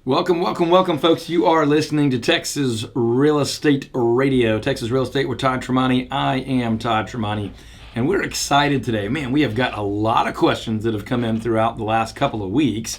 Welcome, folks. You are listening to Texas Real Estate Radio. Texas Real Estate with Todd Tramonte. I am Todd Tramonte, and we're excited today. Man, we have got a lot of questions that have come in throughout the last couple of weeks,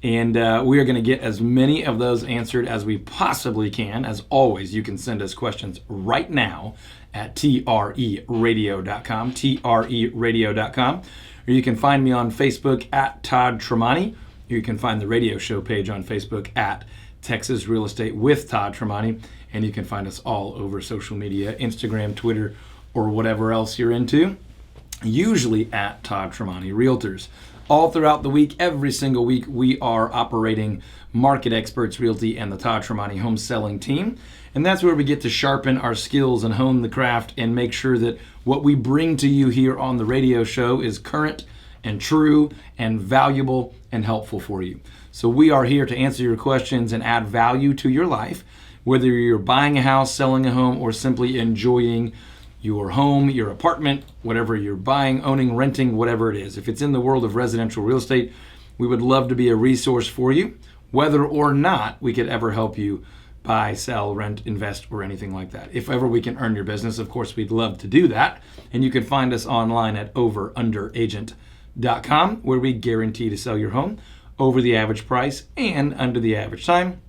and we are going to get as many of those answered as we possibly can. As always, you can send us questions right now at treradio.com, treradio.com, or you can find me on Facebook at Todd Tramonte. You can find the radio show page on Facebook at Texas Real Estate with Todd Tramonte, and you can find us all over social media, Instagram, Twitter, or whatever else you're into, usually at Todd Tramonte Realtors. All throughout the week, every single week, we are operating Market Experts Realty and the Todd Tramonte Home Selling Team, and that's where we get to sharpen our skills and hone the craft and make sure that what we bring to you here on the radio show is current and true and valuable and helpful for you. So we are here to answer your questions and add value to your life, whether you're buying a house, selling a home, or simply enjoying your home, your apartment, whatever you're buying, owning, renting, whatever it is. If it's in the world of residential real estate, we would love to be a resource for you, whether or not we could ever help you buy, sell, rent, invest, or anything like that. If ever we can earn your business, of course, we'd love to do that. And you can find us online at overunderagent.com, where we guarantee to sell your home over the average price and under the average time.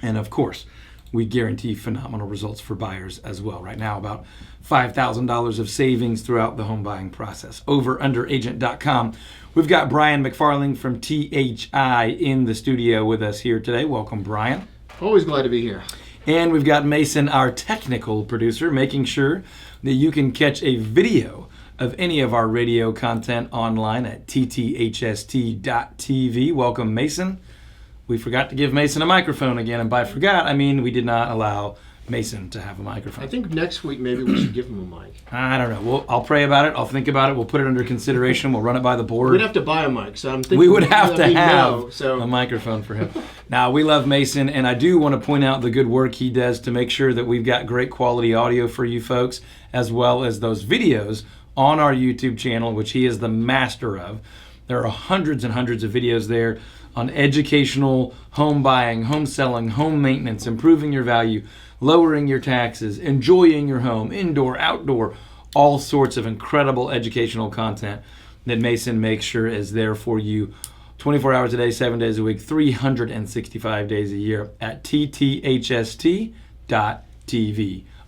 And of course, we guarantee phenomenal results for buyers as well. Right now, about $5,000 of savings throughout the home buying process. Overunderagent.com. We've got Brian McFarling from THI in the studio with us here today. Welcome, Brian. Always glad to be here. And we've got Mason, our technical producer, making sure that you can catch a video of any of our radio content online at tthst.tv. Welcome, Mason. We forgot to give Mason a microphone again, and by forgot, I mean we did not allow Mason to have a microphone. I think next week maybe we should give him a mic. I don't know. I'll pray about it. I'll think about it. We'll put it under consideration. We'll run it by the board. We'd have to buy a mic, so I'm thinking we would have to have a microphone for him. Now, we love Mason, and I do want to point out the good work he does to make sure that we've got great quality audio for you folks, as well as those videos on our YouTube channel, which he is the master of. There are hundreds and hundreds of videos there on educational home buying, home selling, home maintenance, improving your value, lowering your taxes, enjoying your home, indoor, outdoor, all sorts of incredible educational content that Mason makes sure is there for you 24 hours a day, 7 days a week, 365 days a year at tthst.tv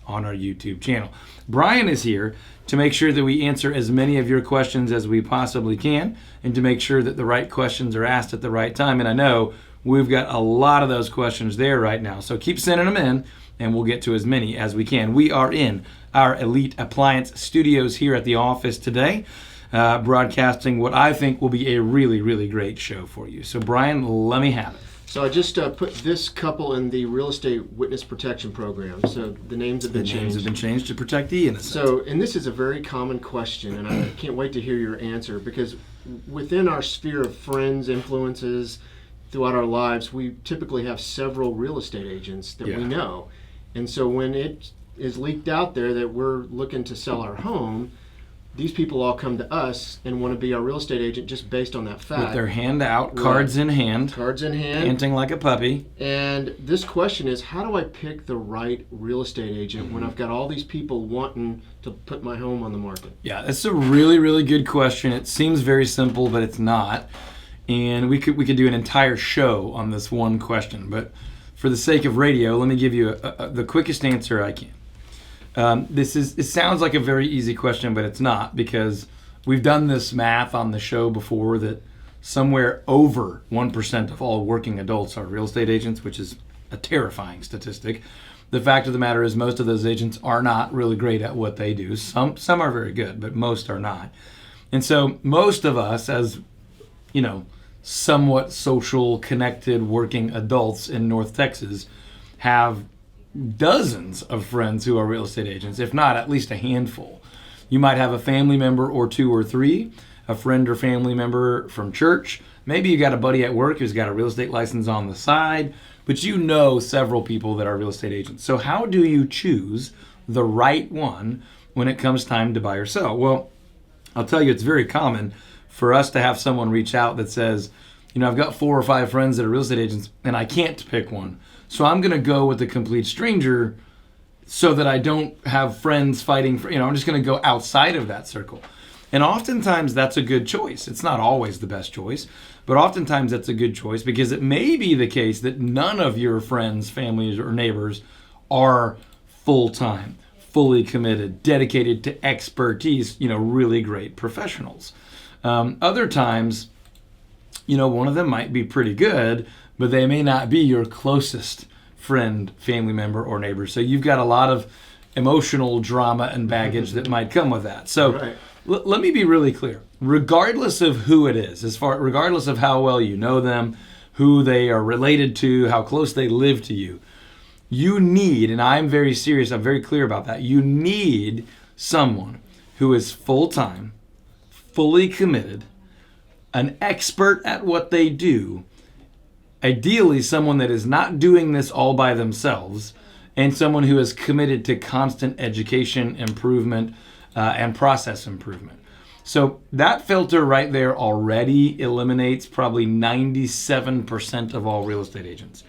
on our YouTube channel. Brian is here to make sure that we answer as many of your questions as we possibly can and to make sure that the right questions are asked at the right time. And I know we've got a lot of those questions there right now. So keep sending them in and we'll get to as many as we can. We are in our Elite Appliance Studios here at the office today, broadcasting what I think will be a really, really great show for you. So Brian, let me have it. So I just put this couple in the real estate witness protection program. So the names have been changed. The names have been changed to protect the innocent. So, and this is a very common question, and I can't wait to hear your answer, because within our sphere of friends, influences, throughout our lives, we typically have several real estate agents that we know. And so when it is leaked out there that we're looking to sell our home, these people all come to us and want to be our real estate agent just based on that fact. With their hand out, cards in hand. Cards in hand. Panting like a puppy. And this question is, how do I pick the right real estate agent when I've got all these people wanting to put my home on the market? Yeah, that's a really, really good question. It seems very simple, but it's not. And we could do an entire show on this one question. But for the sake of radio, let me give you the quickest answer I can. It sounds like a very easy question, but it's not, because we've done this math on the show before that somewhere over 1% of all working adults are real estate agents, which is a terrifying statistic. The fact of the matter is most of those agents are not really great at what they do. Some are very good, but most are not. And so most of us, as somewhat social, connected, working adults in North Texas, have dozens of friends who are real estate agents, if not at least a handful. You might have a family member or two or three, a friend or family member from church. Maybe you got a buddy at work who's got a real estate license on the side, but you know several people that are real estate agents. So how do you choose the right one when it comes time to buy or sell? Well, I'll tell you, it's very common for us to have someone reach out that says, I've got 4 or 5 friends that are real estate agents, and I can't pick one. So I'm going to go with a complete stranger so that I don't have friends fighting for, I'm just going to go outside of that circle. And oftentimes that's a good choice. It's not always the best choice, but oftentimes that's a good choice because it may be the case that none of your friends, families, or neighbors are full-time, fully committed, dedicated to expertise, really great professionals. Other times, one of them might be pretty good, but they may not be your closest friend, family member, or neighbor. So you've got a lot of emotional drama and baggage that might come with that. So Right. Let me be really clear. Regardless of who it is, regardless of how well you know them, who they are related to, how close they live to you, you need, and I'm very serious, I'm very clear about that, you need someone who is full-time, fully committed, an expert at what they do, ideally someone that is not doing this all by themselves, and someone who is committed to constant education, improvement, and process improvement. So that filter right there already eliminates probably 97% of all real estate agents,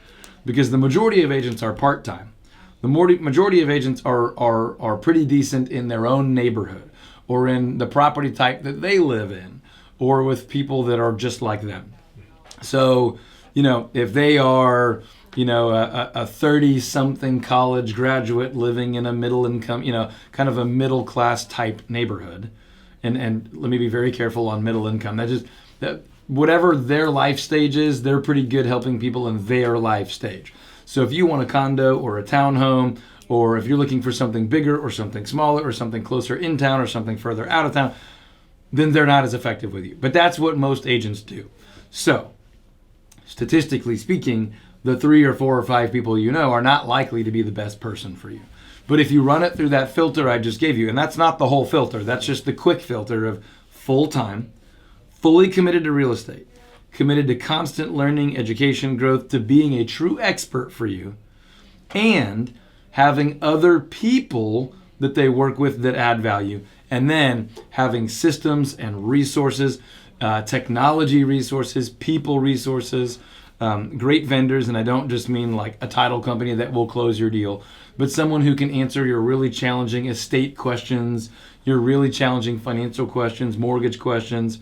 because the majority of agents are part-time. The majority of agents are pretty decent in their own neighborhood or in the property type that they live in or with people that are just like them. So, if they are, a 30-something college graduate living in a middle income, kind of a middle class type neighborhood, and let me be very careful on middle income. That whatever their life stage is, they're pretty good helping people in their life stage. So if you want a condo or a townhome, or if you're looking for something bigger or something smaller or something closer in town or something further out of town, then they're not as effective with you. But that's what most agents do. So statistically speaking, the 3 or 4 or 5 people are not likely to be the best person for you. But if you run it through that filter I just gave you, and that's not the whole filter, that's just the quick filter of full-time, fully committed to real estate, committed to constant learning, education, growth, to being a true expert for you, and having other people that they work with that add value, and then having systems and resources, technology resources, people resources, great vendors, and I don't just mean like a title company that will close your deal, but someone who can answer your really challenging estate questions, your really challenging financial questions, mortgage questions,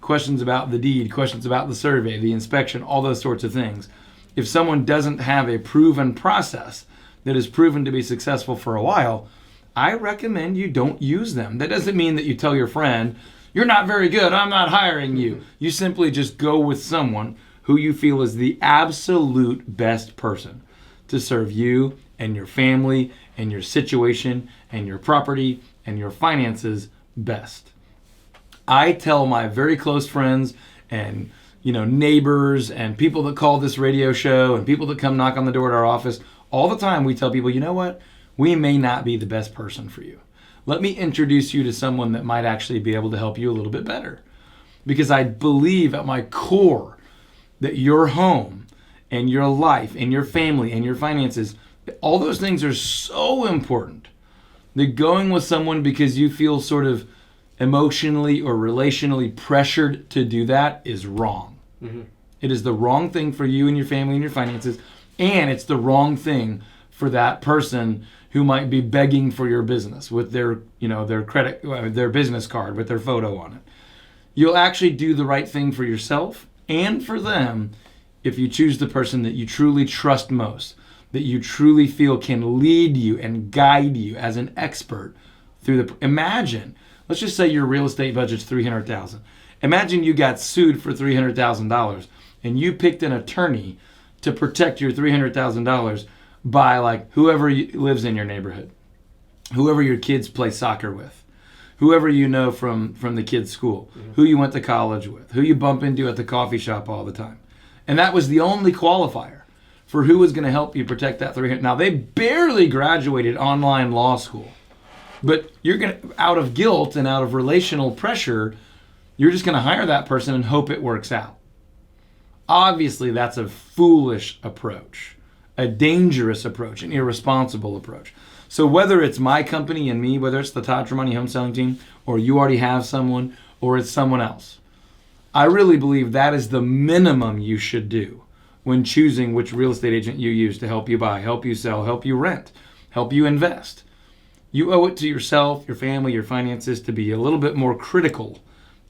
questions about the deed, questions about the survey, the inspection, all those sorts of things. If someone doesn't have a proven process that is proven to be successful for a while, I recommend you don't use them. That doesn't mean that you tell your friend, "You're not very good, I'm not hiring you." You simply just go with someone who you feel is the absolute best person to serve you and your family and your situation and your property and your finances best. I tell my very close friends and neighbors and people that call this radio show and people that come knock on the door at our office, all the time we tell people, you know what? We may not be the best person for you. Let me introduce you to someone that might actually be able to help you a little bit better. Because I believe at my core that your home and your life and your family and your finances, all those things are so important that going with someone because you feel sort of emotionally or relationally pressured to do that is wrong. Mm-hmm. It is the wrong thing for you and your family and your finances, and it's the wrong thing for that person who might be begging for your business with their credit, their business card with their photo on it. You'll actually do the right thing for yourself and for them if you choose the person that you truly trust most, that you truly feel can lead you and guide you as an expert through imagine, let's just say your real estate budget's $300,000. Imagine you got sued for $300,000 and you picked an attorney to protect your $300,000 by whoever lives in your neighborhood, whoever your kids play soccer with, whoever you know from the kids' school, who you went to college with, who you bump into at the coffee shop all the time. And that was the only qualifier for who was going to help you protect that $300,000. Now, they barely graduated online law school, but you're going to, out of guilt and out of relational pressure, you're just going to hire that person and hope it works out. Obviously, that's a foolish approach, a dangerous approach, an irresponsible approach. So whether it's my company and me, whether it's the Todd Tramonte home selling team, or you already have someone, or it's someone else, I really believe that is the minimum you should do when choosing which real estate agent you use to help you buy, help you sell, help you rent, help you invest. You owe it to yourself, your family, your finances to be a little bit more critical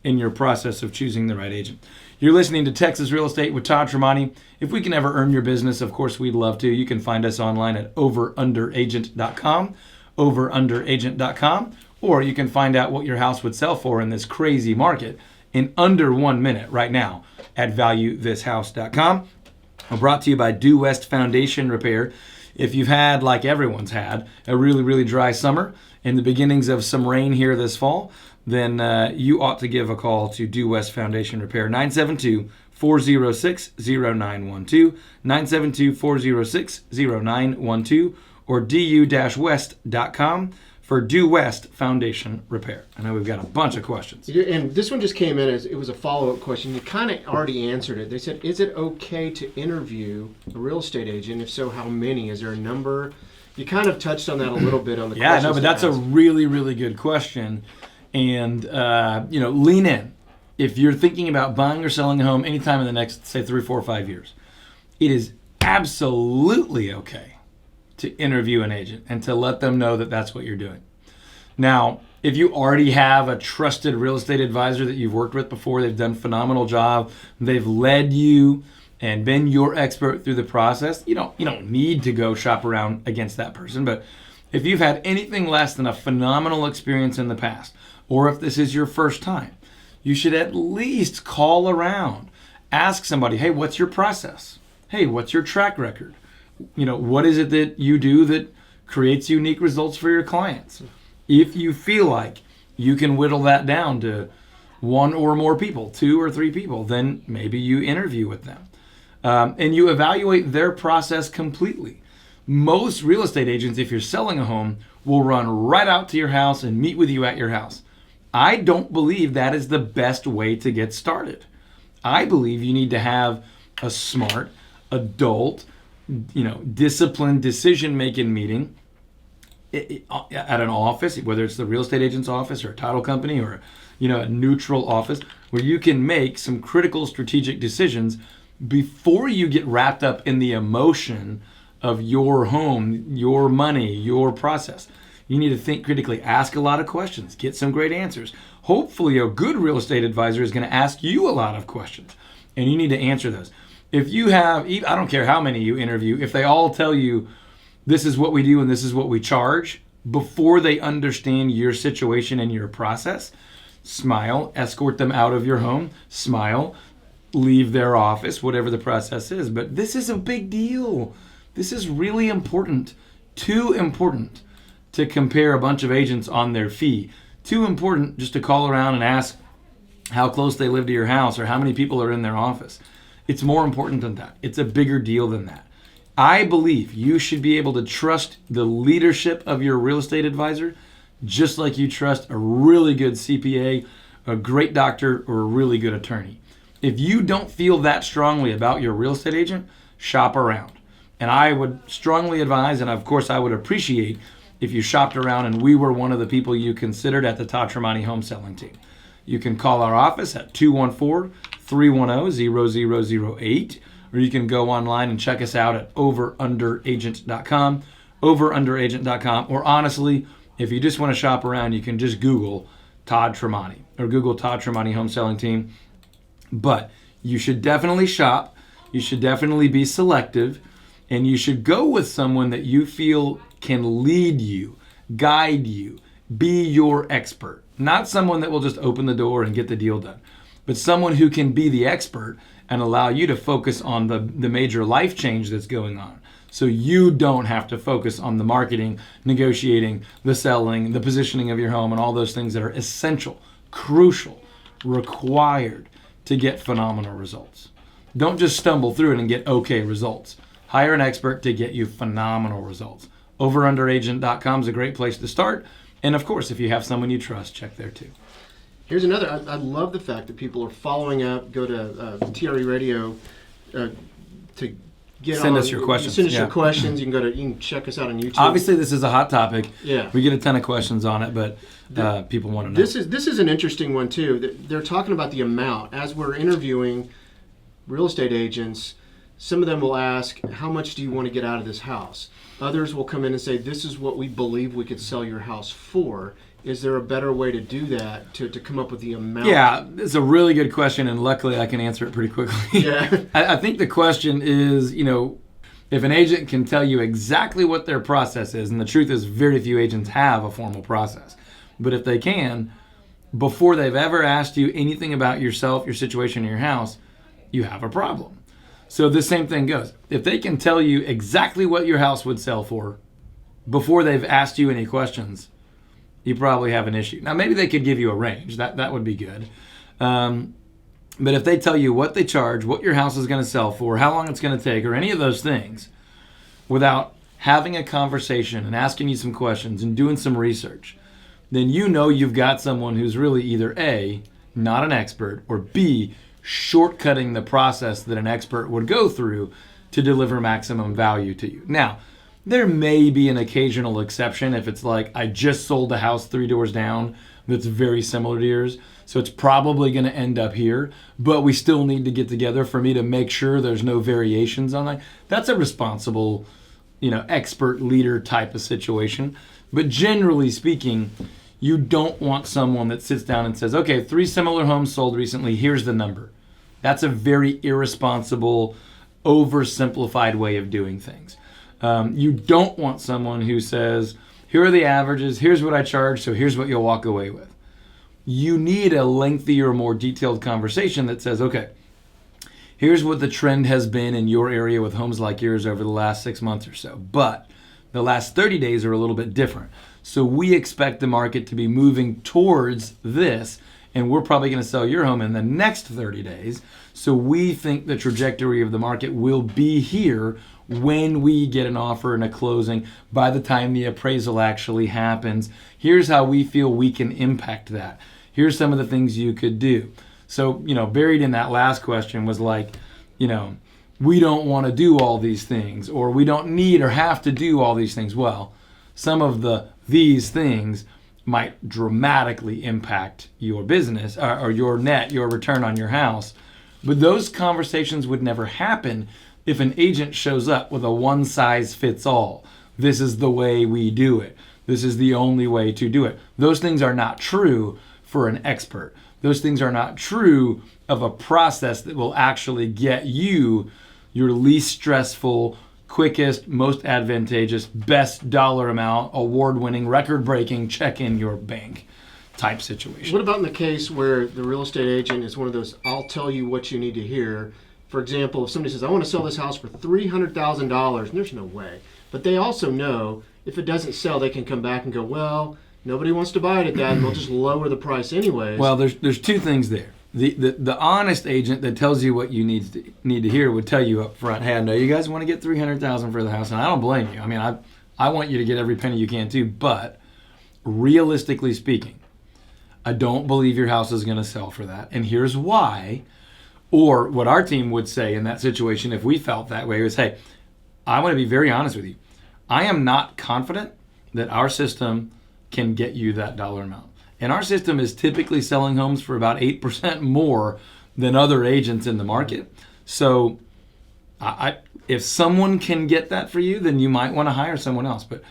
in your process of choosing the right agent. You're listening to Texas Real Estate with Todd Tramonte. If we can ever earn your business, of course, we'd love to. You can find us online at overunderagent.com, overunderagent.com, or you can find out what your house would sell for in this crazy market in under 1 minute right now at valuethishouse.com. Brought to you by Due West Foundation Repair. If you've had, like everyone's had, a really, really dry summer and the beginnings of some rain here this fall, then you ought to give a call to Due West Foundation Repair, 972-406-0912, 972-406-0912, or du-west.com for Due West Foundation Repair. I know we've got a bunch of questions. And this one just came in as it was a follow-up question. You kind of already answered it. They said, is it okay to interview a real estate agent? If so, how many? Is there a number? You kind of touched on that a little bit on the Yeah, no, but that's a really, really good question. And, lean in. If you're thinking about buying or selling a home anytime in the next, say, 3, 4, 5 years, it is absolutely okay to interview an agent and to let them know that that's what you're doing. Now, if you already have a trusted real estate advisor that you've worked with before, they've done a phenomenal job, they've led you and been your expert through the process, you don't need to go shop around against that person. But if you've had anything less than a phenomenal experience in the past, or if this is your first time, you should at least call around. Ask somebody, hey, what's your process? Hey, what's your track record? What is it that you do that creates unique results for your clients? If you feel like you can whittle that down to 1 or more people, 2 or 3 people, then maybe you interview with them. And you evaluate their process completely. Most real estate agents, if you're selling a home, will run right out to your house and meet with you at your house. I don't believe that is the best way to get started. I believe you need to have a smart, adult, disciplined decision-making meeting at an office, whether it's the real estate agent's office or a title company or a neutral office, where you can make some critical strategic decisions before you get wrapped up in the emotion of your home, your money, your process. You need to think critically, ask a lot of questions, get some great answers. Hopefully a good real estate advisor is going to ask you a lot of questions, and you need to answer those. If you have, I don't care how many you interview, if they all tell you this is what we do and this is what we charge, before they understand your situation and your process, smile, escort them out of your home, smile, leave their office, whatever the process is. But this is a big deal. This is really important. Too important to compare a bunch of agents on their fee. Too important just to call around and ask how close they live to your house or how many people are in their office. It's more important than that. It's a bigger deal than that. I believe you should be able to trust the leadership of your real estate advisor just like you trust a really good CPA, a great doctor, or a really good attorney. If you don't feel that strongly about your real estate agent, shop around. And I would strongly advise, and of course I would appreciate if you shopped around and we were one of the people you considered at the Todd Tramonte home selling team. You can call our office at 214-310-0008, or you can go online and check us out at overunderagent.com, overunderagent.com, or honestly, if you just want to shop around, you can just Google Todd Tramonte or Google Todd Tramonte home selling team. But you should definitely shop, you should definitely be selective, and you should go with someone that you feel can lead you, guide you, be your expert. Not someone that will just open the door and get the deal done, but someone who can be the expert and allow you to focus on the major life change that's going on. So you don't have to focus on the marketing, negotiating, the selling, the positioning of your home, and all those things that are essential, crucial, required to get phenomenal results. Don't just stumble through it and get okay results. Hire an expert to get you phenomenal results. Overunderagent.com is a great place to start. And of course, if you have someone you trust, check there too. Here's another. I love the fact that people are following up. Go to TRE Radio to Send us your questions. Send us your questions. You can check us out on YouTube. Obviously, this is a hot topic. Yeah. We get a ton of questions on it, but people want to know. This is an interesting one too. They're talking about the amount. As we're interviewing real estate agents, some of them will ask, how much do you want to get out of this house? Others will come in and say, this is what we believe we could sell your house for. Is there a better way to do that, to come up with the amount? Yeah, it's a really good question, and luckily I can answer it pretty quickly. Yeah. I think the question is, if an agent can tell you exactly what their process is, and the truth is very few agents have a formal process, but if they can, before they've ever asked you anything about yourself, your situation, or your house, you have a problem. So the same thing goes. If they can tell you exactly what your house would sell for before they've asked you any questions, you probably have an issue. Now, maybe they could give you a range. That would be good. But if they tell you what they charge, what your house is going to sell for, how long it's going to take, or any of those things, without having a conversation and asking you some questions and doing some research, then you've got someone who's really either A, not an expert, or B, shortcutting the process that an expert would go through to deliver maximum value to you. Now, there may be an occasional exception if it's like, I just sold a house 3 doors down that's very similar to yours, so it's probably going to end up here, but we still need to get together for me to make sure there's no variations on that. That's a responsible, expert leader type of situation. But generally speaking, you don't want someone that sits down and says, okay, 3 similar homes sold recently, here's the number. That's a very irresponsible, oversimplified way of doing things. You don't want someone who says, here are the averages, here's what I charge, so here's what you'll walk away with. You need a lengthier, more detailed conversation that says, okay, here's what the trend has been in your area with homes like yours over the last 6 months or so. But the last 30 days are a little bit different. So we expect the market to be moving towards this, and we're probably going to sell your home in the next 30 days. So we think the trajectory of the market will be here when we get an offer and a closing, by the time the appraisal actually happens. Here's how we feel we can impact that. Here's some of the things you could do. So, buried in that last question was like, we don't want to do all these things, or we don't need or have to do all these things. Well, some of these things might dramatically impact your business or your return on your house. But those conversations would never happen if an agent shows up with a one-size-fits-all. This is the way we do it. This is the only way to do it. Those things are not true for an expert. Those things are not true of a process that will actually get you your least stressful, quickest, most advantageous, best dollar amount, award-winning, record-breaking check in your bank type situation. What about in the case where the real estate agent is one of those, I'll tell you what you need to hear? For example, if somebody says, I want to sell this house for $300,000, and there's no way. But they also know if it doesn't sell, they can come back and go, well, nobody wants to buy it at that, and they'll just lower the price anyways. Well, there's 2 things there. The honest agent that tells you what you need to hear would tell you up front, hey, I know you guys want to get $300,000 for the house, and I don't blame you. I mean, I want you to get every penny you can too, but realistically speaking, I don't believe your house is going to sell for that, and here's why. Or what our team would say in that situation if we felt that way was, hey, I want to be very honest with you. I am not confident that our system can get you that dollar amount. And our system is typically selling homes for about 8% more than other agents in the market. So if someone can get that for you, then you might want to hire someone else. But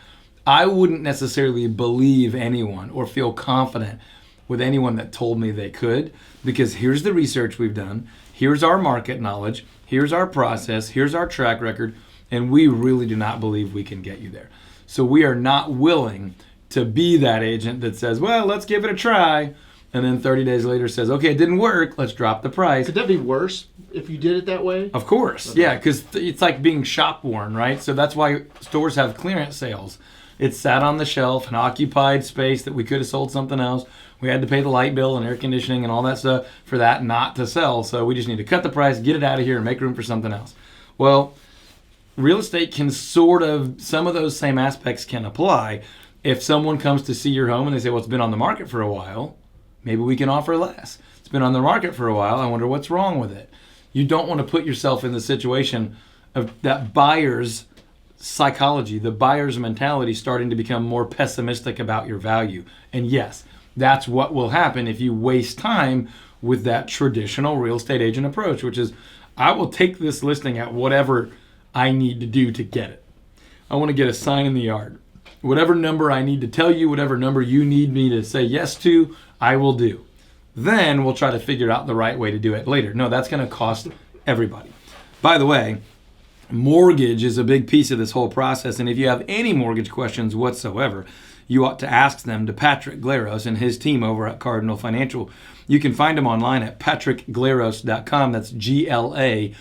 I wouldn't necessarily believe anyone or feel confident with anyone that told me they could, because here's the research we've done. Here's our market knowledge. Here's our process. Here's our track record. And we really do not believe we can get you there. So we are not willing to be that agent that says, well, let's give it a try. And then 30 days later says, okay, it didn't work. Let's drop the price. Could that be worse if you did it that way? Of course. Okay. Yeah, because it's like being shop worn, right? So that's why stores have clearance sales. It sat on the shelf, an occupied space that we could have sold something else. We had to pay the light bill and air conditioning and all that stuff for that not to sell. So we just need to cut the price, get it out of here, and make room for something else. Well, real estate can some of those same aspects can apply. If someone comes to see your home and they say, well, it's been on the market for a while, maybe we can offer less. It's been on the market for a while. I wonder what's wrong with it. You don't want to put yourself in the situation of that buyer's psychology, the buyer's mentality starting to become more pessimistic about your value. And yes, that's what will happen if you waste time with that traditional real estate agent approach, which is, I will take this listing at whatever I need to do to get it. I want to get a sign in the yard. Whatever number I need to tell you, whatever number you need me to say yes to, I will do. Then we'll try to figure out the right way to do it later. No, that's going to cost everybody. By the way, mortgage is a big piece of this whole process, and if you have any mortgage questions whatsoever, you ought to ask them to Patrick Glaros and his team over at Cardinal Financial. You can find them online at patrickglaros.com. That's Glaros,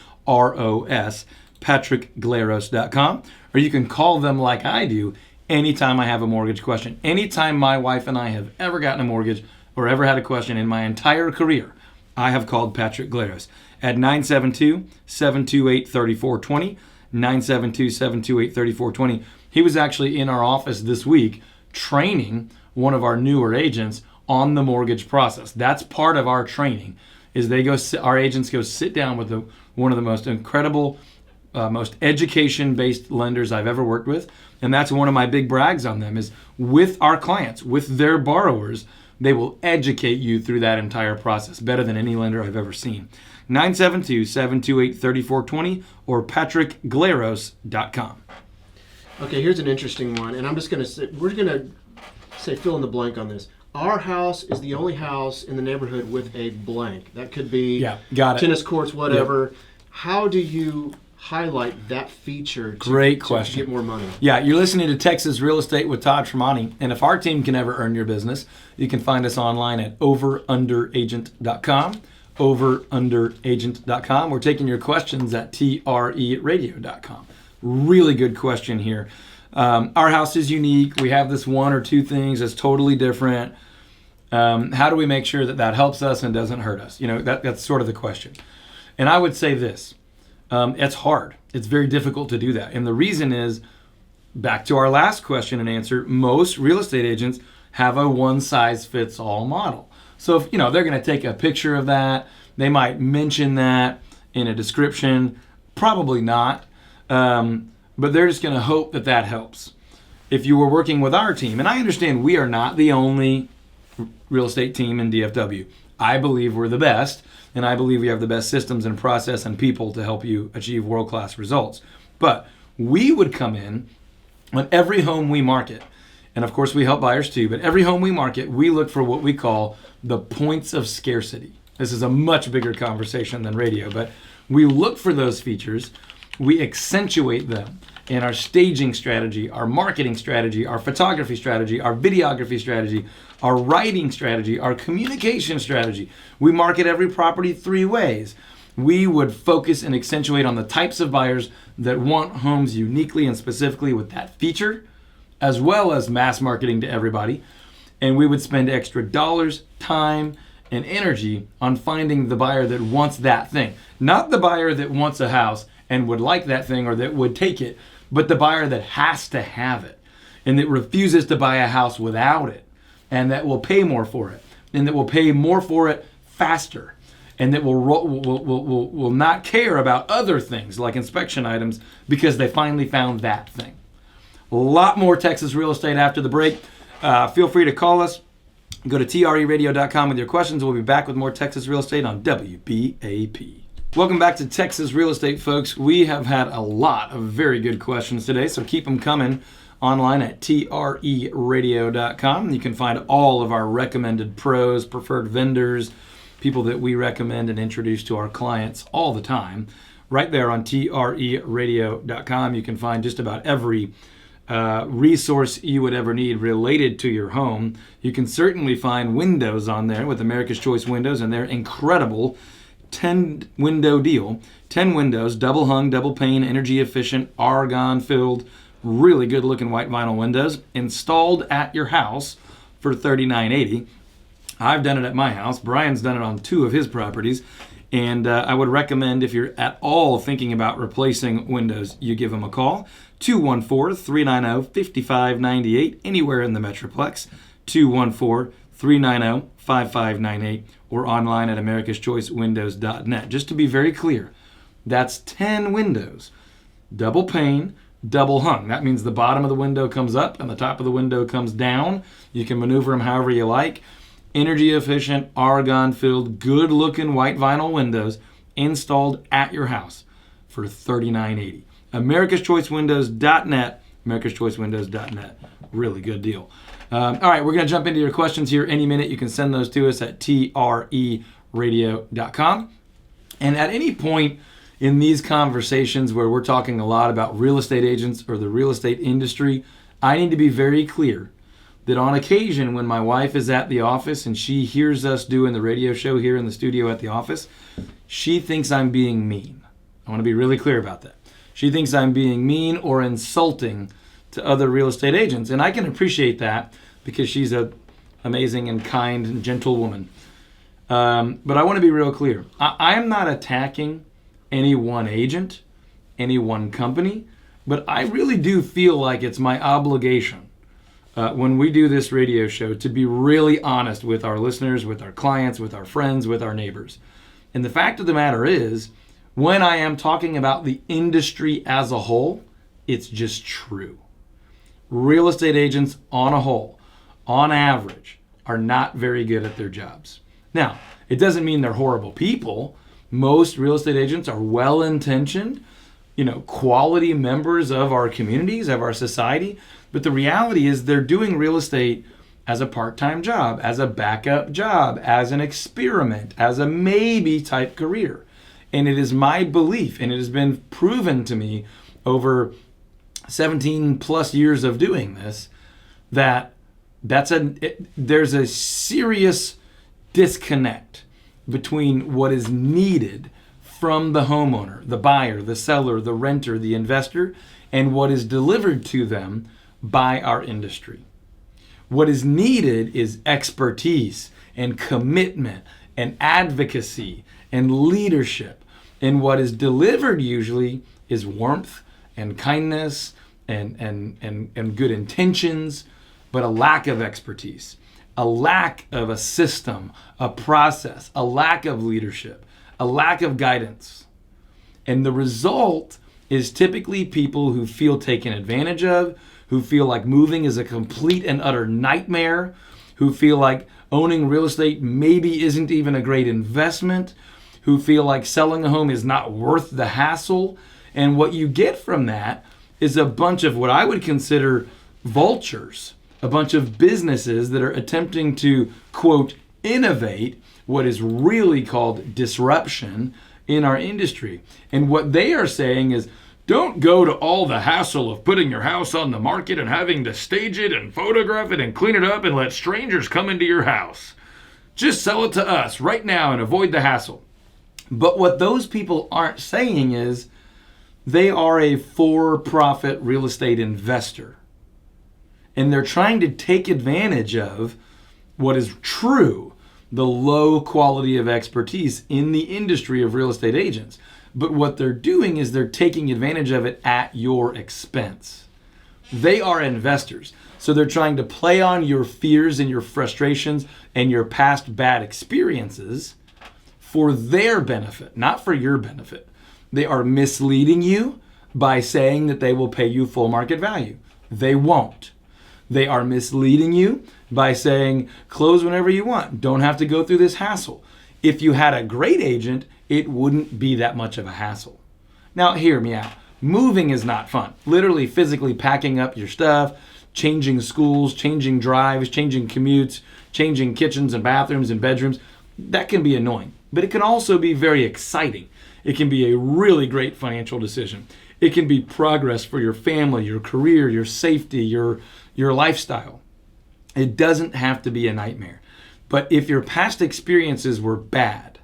patrickglaros.com. Or you can call them like I do anytime I have a mortgage question. Anytime my wife and I have ever gotten a mortgage or ever had a question in my entire career, I have called Patrick Glaros at 972-728-3420, 972-728-3420. He was actually in our office this week training one of our newer agents on the mortgage process. That's part of our training, is our agents go sit down with one of the most incredible, most education-based lenders I've ever worked with. And that's one of my big brags on them, is with our clients, with their borrowers, they will educate you through that entire process better than any lender I've ever seen. 972-728-3420 or patrickglaros.com. Okay, here's an interesting one, and I'm just going to say, we're going to say fill in the blank on this. Our house is the only house in the neighborhood with a blank. That could be tennis courts, whatever. Yep. How do you highlight that feature to get more money? Yeah, you're listening to Texas Real Estate with Todd Tramonte, and if our team can ever earn your business, you can find us online at overunderagent.com, overunderagent.com. We're taking your questions at treradio.com. Really good question here. Our house is unique. We have this one or two things that's totally different. How do we make sure that helps us and doesn't hurt us? That's sort of the question. And I would say this. It's hard. It's very difficult to do that. And the reason is, back to our last question and answer, most real estate agents have a one-size-fits-all model. So if they're going to take a picture of that, they might mention that in a description. Probably not. But they're just going to hope that helps. If you were working with our team, and I understand we are not the only real estate team in DFW. I believe we're the best, and I believe we have the best systems and process and people to help you achieve world-class results. But we would come in on every home we market, and of course we help buyers too, but every home we market, we look for what we call the points of scarcity. This is a much bigger conversation than radio, but we look for those features, we accentuate them in our staging strategy, our marketing strategy, our photography strategy, our videography strategy, our writing strategy, our communication strategy. We market every property 3 ways. We would focus and accentuate on the types of buyers that want homes uniquely and specifically with that feature, as well as mass marketing to everybody. And we would spend extra dollars, time, and energy on finding the buyer that wants that thing. Not the buyer that wants a house and would like that thing or that would take it, but the buyer that has to have it and that refuses to buy a house without it, and that will pay more for it, and that will pay more for it faster, and that will not care about other things like inspection items because they finally found that thing. A lot more Texas Real Estate after the break. Feel free to call us. Go to treradio.com with your questions. We'll be back with more Texas Real Estate on WBAP. Welcome back to Texas Real Estate, folks. We have had a lot of very good questions today, so keep them coming online at treradio.com. You can find all of our recommended pros, preferred vendors, people that we recommend and introduce to our clients all the time. Right there on treradio.com, you can find just about every resource you would ever need related to your home. You can certainly find windows on there with America's Choice Windows and their incredible 10-window deal. 10 windows, double hung, double pane, energy efficient, argon filled, really good looking white vinyl windows installed at your house for $39.80. I've done it at my house. Brian's done it on 2 of his properties. And I would recommend, if you're at all thinking about replacing windows, you give them a call. 214-390-5598, anywhere in the Metroplex. 214-390-5598, or online at americaschoicewindows.net. Just to be very clear, that's 10 windows double pane, double hung. That means the bottom of the window comes up and the top of the window comes down. You can maneuver them however you like. Energy efficient, argon filled, good looking white vinyl windows installed at your house for $39.80. AmericasChoiceWindows.net, AmericasChoiceWindows.net. Really good deal. All right, we're going to jump into your questions here any minute. You can send those to us at treradio.com. And at any point in these conversations where we're talking a lot about real estate agents or the real estate industry, I need to be very clear that on occasion when my wife is at the office and she hears us doing the radio show here in the studio at the office, she thinks I'm being mean. I want to be really clear about that. She thinks I'm being mean or insulting to other real estate agents. And I can appreciate that because she's an amazing and kind and gentle woman. But I want to be real clear. I am not attacking any one agent, any one company, but I really do feel like it's my obligation when we do this radio show to be really honest with our listeners, with our clients, with our friends, with our neighbors. And the fact of the matter is, when I am talking about the industry as a whole, it's just true. Real estate agents on a whole, on average, are not very good at their jobs. Now, it doesn't mean they're horrible people. Most real estate agents are well-intentioned, quality members of our communities, of our society. But the reality is they're doing real estate as a part-time job, as a backup job, as an experiment, as a maybe type career. And it is my belief, and it has been proven to me over 17 plus years of doing this, that there's a serious disconnect between what is needed from the homeowner, the buyer, the seller, the renter, the investor, and what is delivered to them by our industry. What is needed is expertise and commitment and advocacy and leadership. And what is delivered usually is warmth and kindness and good intentions, but a lack of expertise, a lack of a system, a process, a lack of leadership, a lack of guidance. And the result is typically people who feel taken advantage of, who feel like moving is a complete and utter nightmare, who feel like owning real estate maybe isn't even a great investment, who feel like selling a home is not worth the hassle. And what you get from that is a bunch of what I would consider vultures, a bunch of businesses that are attempting to, quote, innovate what is really called disruption in our industry. And what they are saying is, don't go to all the hassle of putting your house on the market and having to stage it and photograph it and clean it up and let strangers come into your house. Just sell it to us right now and avoid the hassle. But what those people aren't saying is they are a for-profit real estate investor. And they're trying to take advantage of what is true, the low quality of expertise in the industry of real estate agents. But what they're doing is they're taking advantage of it at your expense. They are investors. So they're trying to play on your fears and your frustrations and your past bad experiences for their benefit, not for your benefit. They are misleading you by saying that they will pay you full market value. They won't. They are misleading you by saying, close whenever you want. Don't have to go through this hassle. If you had a great agent, it wouldn't be that much of a hassle. Now, hear me out. Moving is not fun. Literally, physically packing up your stuff, changing schools, changing drives, changing commutes, changing kitchens and bathrooms and bedrooms. That can be annoying, but it can also be very exciting. It can be a really great financial decision. It can be progress for your family, your career, your safety, your lifestyle. It doesn't have to be a nightmare. But if your past experiences were bad,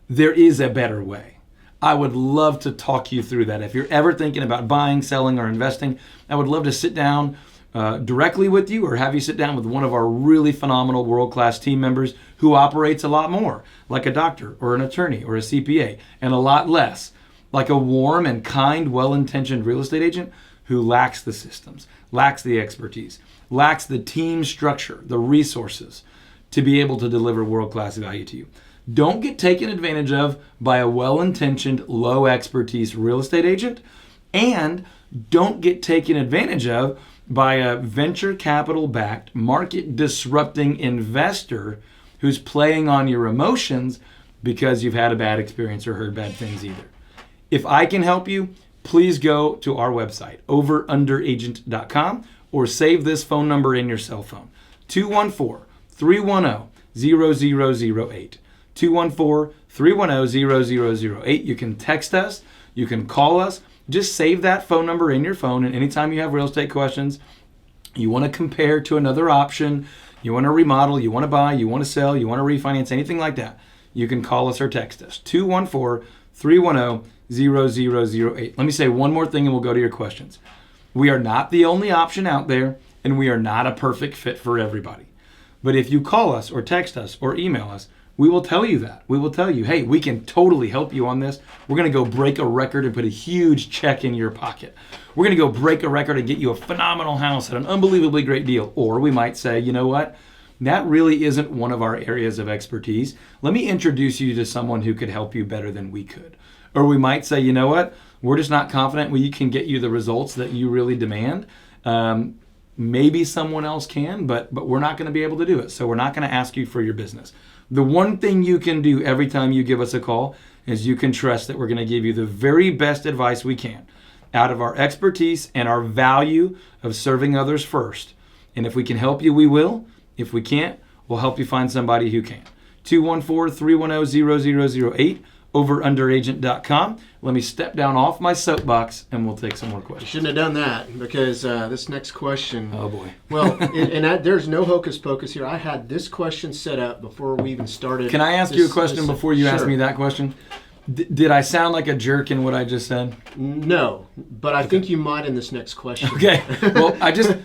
there is a better way. I would love to talk you through that. If you're ever thinking about buying, selling, or investing, I would love to sit down directly with you or have you sit down with one of our really phenomenal world-class team members who operates a lot more, like a doctor or an attorney or a CPA, and a lot less, like a warm and kind, well-intentioned real estate agent who lacks the systems, lacks the expertise, lacks the team structure, the resources to be able to deliver world-class value to you. Don't get taken advantage of by a well-intentioned, low-expertise real estate agent And don't get taken advantage of by a venture capital-backed, market-disrupting investor who's playing on your emotions because you've had a bad experience or heard bad things either. If I can help you, please go to our website, overunderagent.com, or save this phone number in your cell phone, 214-310-0008. 214-310-0008. You can text us. You can call us. Just save that phone number in your phone, and anytime you have real estate questions, you want to compare to another option, you want to remodel, you want to buy, you want to sell, you want to refinance, anything like that, you can call us or text us, 214-310-0008. Let me say one more thing and we'll go to your questions. We are not the only option out there, and we are not a perfect fit for everybody. But if you call us or text us or email us, we will tell you that. We will tell you, hey, we can totally help you on this. We're going to go break a record and put a huge check in your pocket. We're going to go break a record and get you a phenomenal house at an unbelievably great deal. Or we might say, you know what? That really isn't one of our areas of expertise. Let me introduce you to someone who could help you better than we could. Or we might say, you know what? We're just not confident we can get you the results that you really demand. Maybe someone else can, but we're not going to be able to do it. So we're not going to ask you for your business. The one thing you can do every time you give us a call is you can trust that we're going to give you the very best advice we can out of our expertise and our value of serving others first. And if we can help you, we will. If we can't, we'll help you find somebody who can. 214-310-0008, overunderagent.com. Let me step down off my soapbox and we'll take some more questions. Shouldn't have done that because this next question. Oh boy. Well, there's no hocus pocus here. I had this question set up before we even started. Can I ask you a question before you ask Sure. me that question? Did I sound like a jerk in what I just said? No, but I think you might in this next question. Okay. Well, I very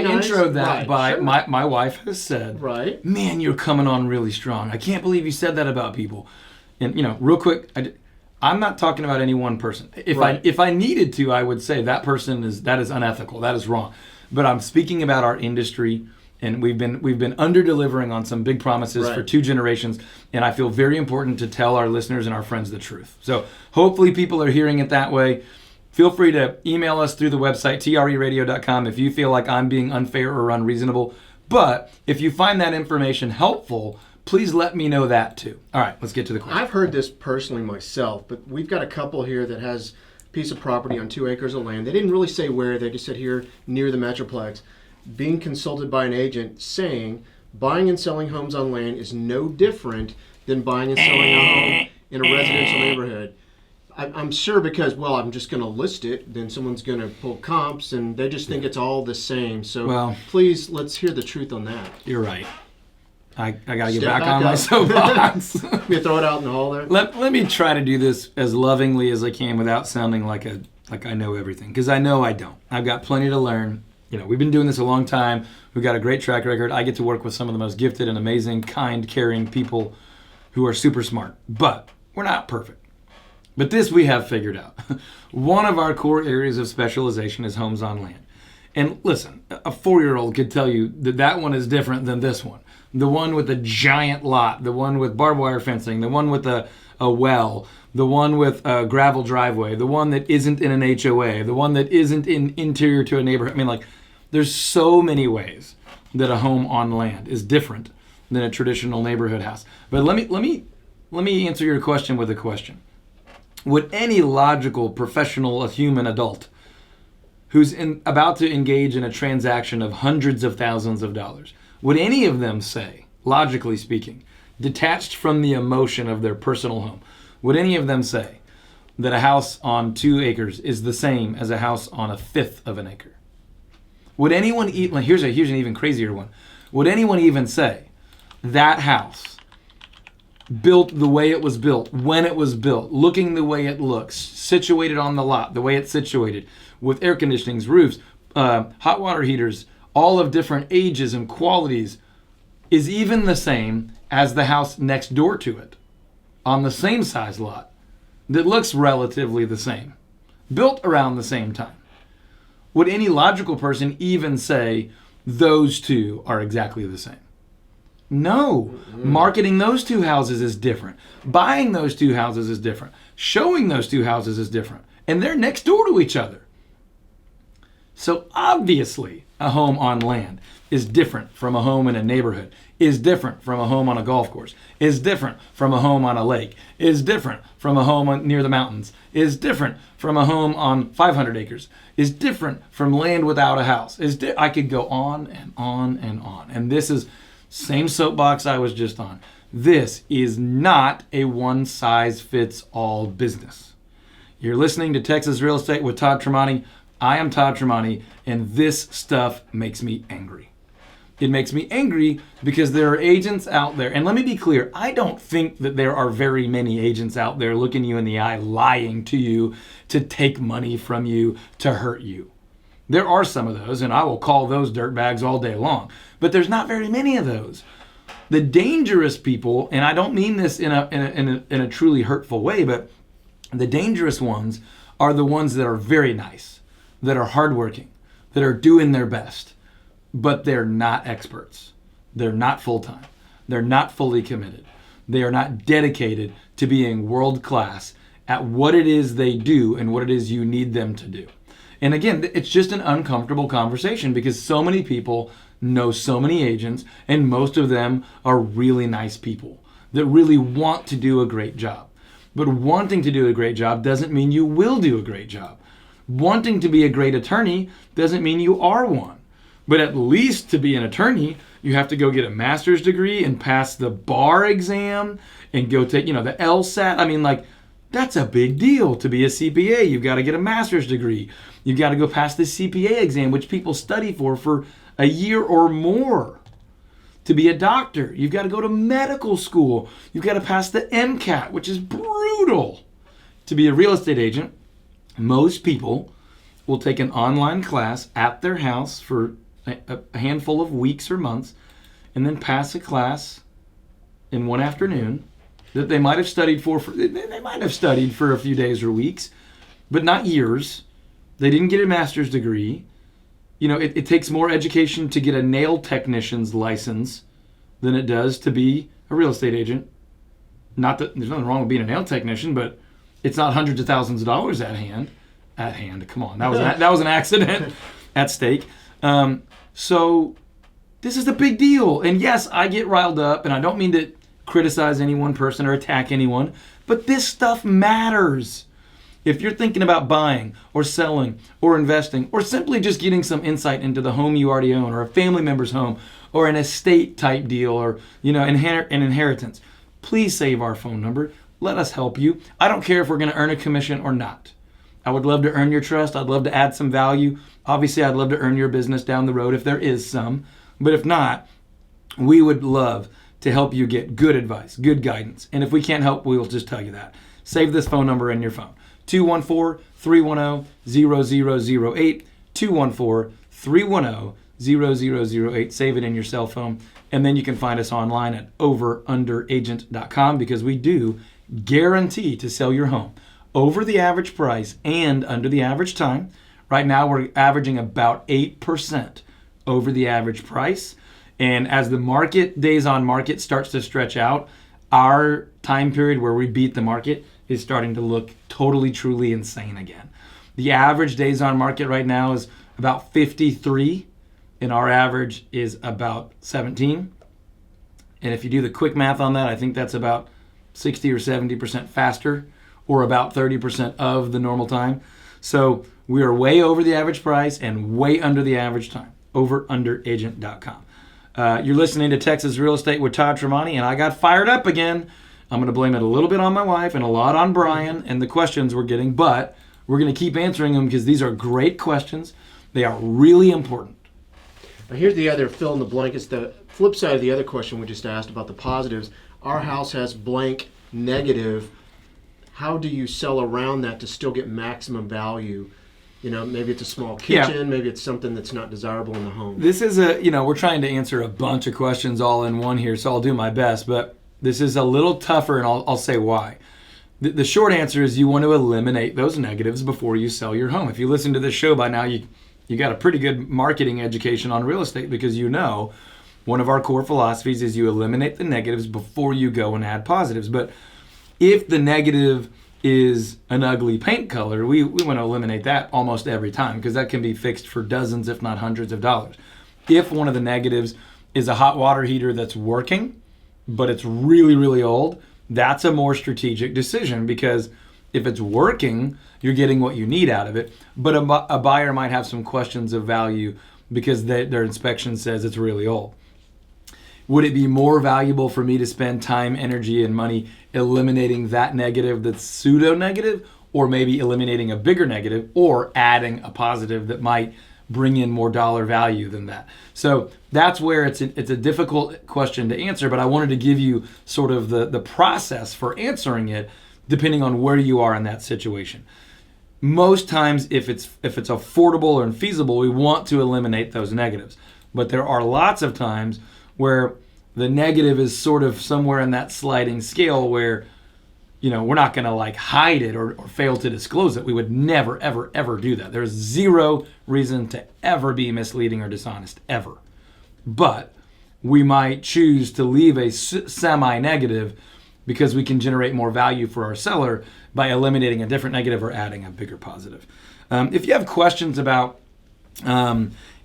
nice. introed that Right, by sure. my wife has said, Right. man, you're coming on really strong. I can't believe you said that about people. And, real quick, I'm not talking about any one person. If I needed to, I would say that is unethical. That is wrong. But I'm speaking about our industry, and we've been under-delivering on some big promises for 2 generations, and I feel very important to tell our listeners and our friends the truth. So hopefully people are hearing it that way. Feel free to email us through the website, treradio.com, if you feel like I'm being unfair or unreasonable. But if you find that information helpful, please let me know that too. All right, let's get to the question. I've heard this personally myself, but we've got a couple here that has a piece of property on 2 acres of land. They didn't really say where. They just said here near the Metroplex. Being consulted by an agent saying buying and selling homes on land is no different than buying and selling a home in a residential neighborhood. I'm sure because, I'm just going to list it, then someone's going to pull comps, and they just think it's all the same. So please, let's hear the truth on that. You're right. I got to get Step back on my up. soapbox. You throw it out in the hall there? Let me try to do this as lovingly as I can without sounding like I know everything, because I know I don't. I've got plenty to learn. We've been doing this a long time. We've got a great track record. I get to work with some of the most gifted and amazing, kind, caring people who are super smart. But we're not perfect. But this we have figured out. One of our core areas of specialization is homes on land. And listen, a 4-year-old could tell you that one is different than this one. The one with the giant lot, the one with barbed wire fencing, the one with a well, the one with a gravel driveway, the one that isn't in an HOA, the one that isn't interior to a neighborhood. There's so many ways that a home on land is different than a traditional neighborhood house. But let me answer your question with a question. Would any logical, professional, human adult who's about to engage in a transaction of hundreds of thousands of dollars, would any of them say, logically speaking, detached from the emotion of their personal home, would any of them say that a house on 2 acres is the same as a house on 1/5 of an acre? Would anyone here's an even crazier one. Would anyone even say that house built the way it was built, when it was built, looking the way it looks, situated on the lot, the way it's situated, with air conditionings, roofs, hot water heaters, all of different ages and qualities, is even the same as the house next door to it, on the same size lot, that looks relatively the same, built around the same time? Would any logical person even say those two are exactly the same? No. Marketing those 2 houses is different. Buying those 2 houses is different. Showing those 2 houses is different. and they're next door to each other. So obviously, a home on land is different from a home in a neighborhood, is different from a home on a golf course, is different from a home on a lake, is different from a home near the mountains, is different from a home on 500 acres, is different from land without a house. I could go on and on and on. And this is same soapbox I was just on. This is not a one-size-fits-all business. You're listening to Texas Real Estate with Todd Tramonte. I am Todd Tramonte, and this stuff makes me angry. It makes me angry because there are agents out there, and let me be clear, I don't think that there are very many agents out there looking you in the eye, lying to you, to take money from you, to hurt you. There are some of those, and I will call those dirtbags all day long, but there's not very many of those. The dangerous people, and I don't mean this in a truly hurtful way, but the dangerous ones are the ones that are very nice, that are hardworking, that are doing their best, but they're not experts. They're not full-time. They're not fully committed. They are not dedicated to being world-class at what it is they do and what it is you need them to do. And again, it's just an uncomfortable conversation because so many people know so many agents, and most of them are really nice people that really want to do a great job. But wanting to do a great job doesn't mean you will do a great job. Wanting to be a great attorney doesn't mean you are one. But at least to be an attorney, you have to go get a master's degree and pass the bar exam and go take, the LSAT. I mean, that's a big deal to be a CPA. You've got to get a master's degree. You've got to go pass the CPA exam, which people study for a year or more. To be a doctor, you've got to go to medical school. You've got to pass the MCAT, which is brutal. To be a real estate agent, most people will take an online class at their house for a handful of weeks or months and then pass a class in one afternoon that they might have studied they might have studied for a few days or weeks, but not years. They didn't get a master's degree. It takes more education to get a nail technician's license than it does to be a real estate agent. Not that there's nothing wrong with being a nail technician, but it's not hundreds of thousands of dollars at hand. Come on, that was an accident at stake. So this is a big deal. And yes, I get riled up, and I don't mean to criticize any one person or attack anyone, but this stuff matters. If you're thinking about buying or selling or investing or simply just getting some insight into the home you already own or a family member's home or an estate type deal or an inheritance, please save our phone number. Let us help you. I don't care if we're going to earn a commission or not. I would love to earn your trust. I'd love to add some value. Obviously, I'd love to earn your business down the road if there is some. But if not, we would love to help you get good advice, good guidance. And if we can't help, we'll just tell you that. Save this phone number in your phone. 214-310-0008. 214-310-0008. Save it in your cell phone. And then you can find us online at overunderagent.com because we do guarantee to sell your home over the average price and under the average time. Right now, we're averaging about 8% over the average price. And as the market, days on market, starts to stretch out, our time period where we beat the market is starting to look totally, truly insane again. The average days on market right now is about 53, and our average is about 17. And if you do the quick math on that, I think that's about 60 or 70% faster, or about 30% of the normal time. So we are way over the average price and way under the average time. Overunderagent.com. You're listening to Texas Real Estate with Todd Tramonte, and I got fired up again. I'm going to blame it a little bit on my wife and a lot on Brian and the questions we're getting, but we're going to keep answering them because these are great questions. They are really important. Now here's the other fill in the blank. It's the flip side of the other question we just asked about the positives. Our house has blank negative. How do you sell around that to still get maximum value? Maybe it's a small kitchen, maybe it's something that's not desirable in the home. This is we're trying to answer a bunch of questions all in one here, so I'll do my best, but this is a little tougher, and I'll say why. The short answer is you want to eliminate those negatives before you sell your home. If you listen to this show by now, you got a pretty good marketing education on real estate because one of our core philosophies is you eliminate the negatives before you go and add positives. But if the negative is an ugly paint color, we want to eliminate that almost every time because that can be fixed for dozens, if not hundreds of dollars. If one of the negatives is a hot water heater that's working, but it's really, really old, that's a more strategic decision because if it's working, you're getting what you need out of it. But a buyer might have some questions of value because their inspection says it's really old. Would it be more valuable for me to spend time, energy, and money eliminating that negative that's pseudo-negative, or maybe eliminating a bigger negative or adding a positive that might bring in more dollar value than that? So that's where it's a difficult question to answer, but I wanted to give you sort of the process for answering it depending on where you are in that situation. Most times, if it's affordable or feasible, we want to eliminate those negatives. But there are lots of times where the negative is sort of somewhere in that sliding scale where, we're not going to like hide it or fail to disclose it. We would never, ever, ever do that. There's zero reason to ever be misleading or dishonest, ever. But we might choose to leave a semi-negative because we can generate more value for our seller by eliminating a different negative or adding a bigger positive. If you have questions about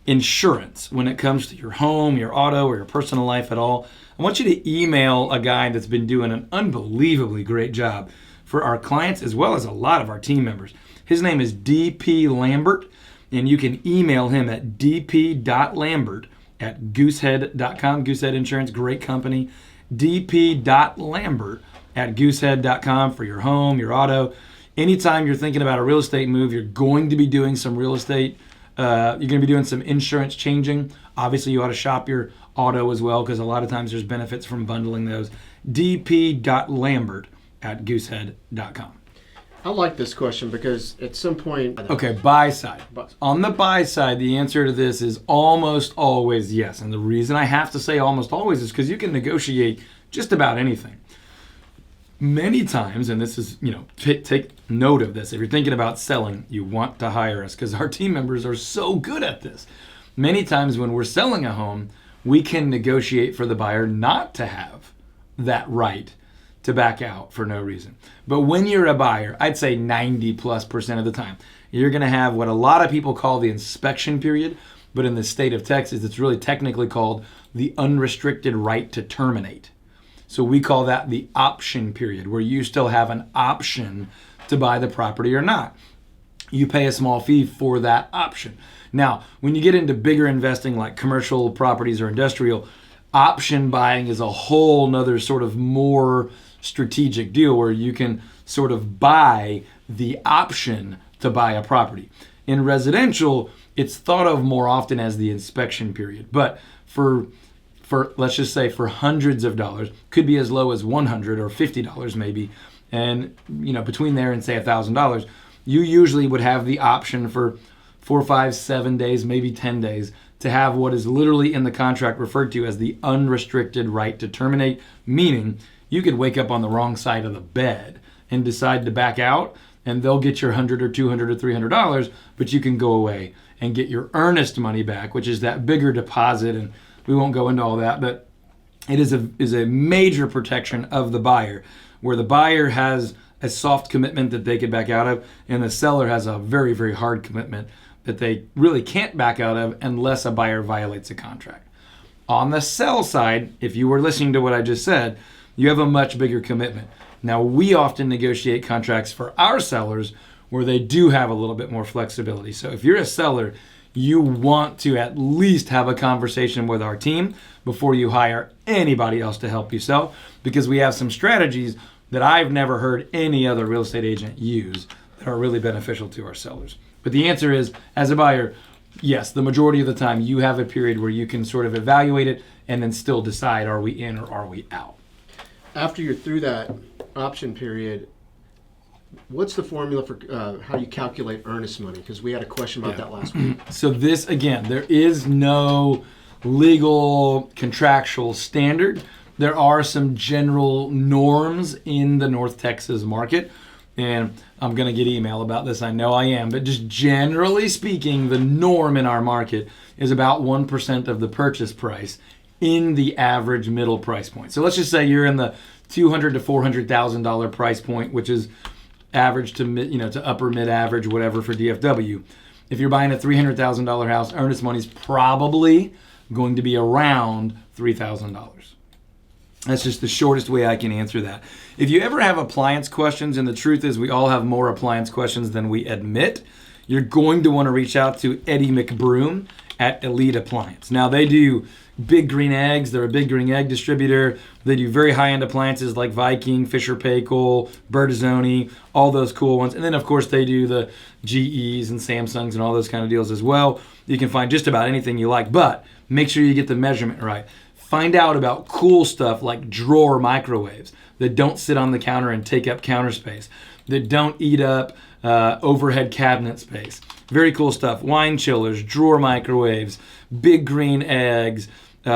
insurance when it comes to your home, your auto, or your personal life at all, I want you to email a guy that's been doing an unbelievably great job for our clients as well as a lot of our team members. His name is DP Lambert, and you can email him at dp.lambert@goosehead.com. Goosehead Insurance, great company. dp.lambert@goosehead.com for your home, your auto. Anytime you're thinking about a real estate move, you're going to be doing some real estate. You're going to be doing some insurance changing. Obviously, you ought to shop your auto as well because a lot of times there's benefits from bundling those. dp.lambert@goosehead.com. I like this question because at some point... Okay, buy side. On the buy side, the answer to this is almost always yes. And the reason I have to say almost always is because you can negotiate just about anything. Many times, and this is, take note of this. If you're thinking about selling, you want to hire us because our team members are so good at this. Many times when we're selling a home, we can negotiate for the buyer not to have that right to back out for no reason. But when you're a buyer, I'd say 90+% of the time, you're going to have what a lot of people call the inspection period, but in the state of Texas, it's really technically called the unrestricted right to terminate. So we call that the option period, where you still have an option to buy the property or not. You pay a small fee for that option. Now, when you get into bigger investing like commercial properties or industrial, option buying is a whole nother sort of more strategic deal where you can sort of buy the option to buy a property. In residential, it's thought of more often as the inspection period. But for let's just say for hundreds of dollars, could be as low as $100 or $50 maybe, and between there and say $1,000, you usually would have the option for 4, 5, 7 days, maybe 10 days to have what is literally in the contract referred to as the unrestricted right to terminate, meaning you could wake up on the wrong side of the bed and decide to back out, and they'll get your $100 or $200 or $300, but you can go away and get your earnest money back, which is that bigger deposit, and we won't go into all that, but it is a major protection of the buyer, where the buyer has a soft commitment that they could back out of, and the seller has a very, very hard commitment that they really can't back out of unless a buyer violates a contract. On the sell side, if you were listening to what I just said, you have a much bigger commitment. Now, we often negotiate contracts for our sellers where they do have a little bit more flexibility. So if you're a seller, you want to at least have a conversation with our team before you hire anybody else to help you sell, because we have some strategies that I've never heard any other real estate agent use that are really beneficial to our sellers. But the answer is, as a buyer, yes, the majority of the time you have a period where you can sort of evaluate it and then still decide, are we in or are we out? After you're through that option period, what's the formula for how you calculate earnest money? Because we had a question about that last week. So this, again, there is no legal contractual standard. There are some general norms in the North Texas market, and I'm going to get email about this. I know I am, but just generally speaking, the norm in our market is about 1% of the purchase price in the average middle price point. So let's just say you're in the $200,000 to $400,000 price point, which is average to to upper mid average, whatever for DFW. If you're buying a $300,000 house, earnest money's probably going to be around $3,000. That's just the shortest way I can answer that. If you ever have appliance questions, and the truth is we all have more appliance questions than we admit, you're going to want to reach out to Eddie McBroom at Elite Appliance. Now, they do big green eggs. They're a big green egg distributor. They do very high-end appliances like Viking, Fisher-Paykel, Bertazzoni, all those cool ones. And then, of course, they do the GEs and Samsungs and all those kind of deals as well. You can find just about anything you like, but make sure you get the measurement right. Find out about cool stuff like drawer microwaves that don't sit on the counter and take up counter space, that don't eat up overhead cabinet space. Very cool stuff. Wine chillers, drawer microwaves, big green eggs,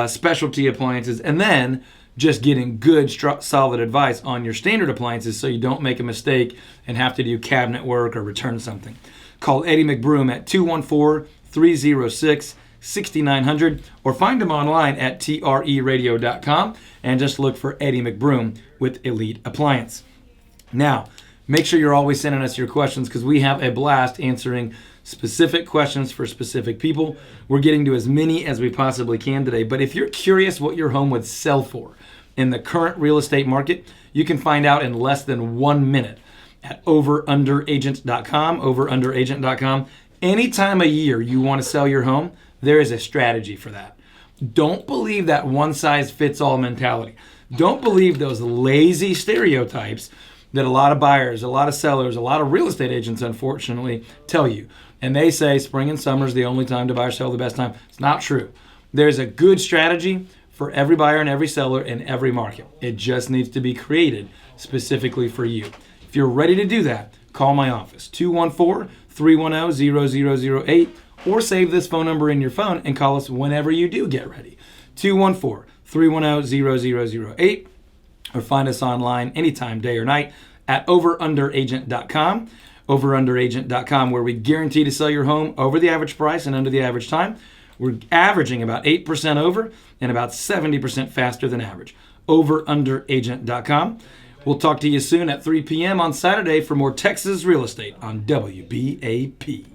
specialty appliances, and then just getting good, solid advice on your standard appliances so you don't make a mistake and have to do cabinet work or return something. Call Eddie McBroom at 214-306-6900 or find him online at treradio.com and just look for Eddie McBroom with Elite Appliance. Now, make sure you're always sending us your questions because we have a blast answering specific questions for specific people. We're getting to as many as we possibly can today. But if you're curious what your home would sell for in the current real estate market, you can find out in less than 1 minute at overunderagent.com, overunderagent.com. Any time of year you want to sell your home, there is a strategy for that. Don't believe that one-size-fits-all mentality. Don't believe those lazy stereotypes that a lot of buyers, a lot of sellers, a lot of real estate agents, unfortunately, tell you. And they say spring and summer is the only time to buy or sell, the best time. It's not true. There's a good strategy for every buyer and every seller in every market. It just needs to be created specifically for you. If you're ready to do that, call my office, 214-310-0008, or save this phone number in your phone and call us whenever you do get ready, 214-310-0008, or find us online anytime, day or night, at overunderagent.com, overunderagent.com, where we guarantee to sell your home over the average price and under the average time. We're averaging about 8% over and about 70% faster than average. Overunderagent.com. We'll talk to you soon at 3 p.m. on Saturday for more Texas Real Estate on WBAP.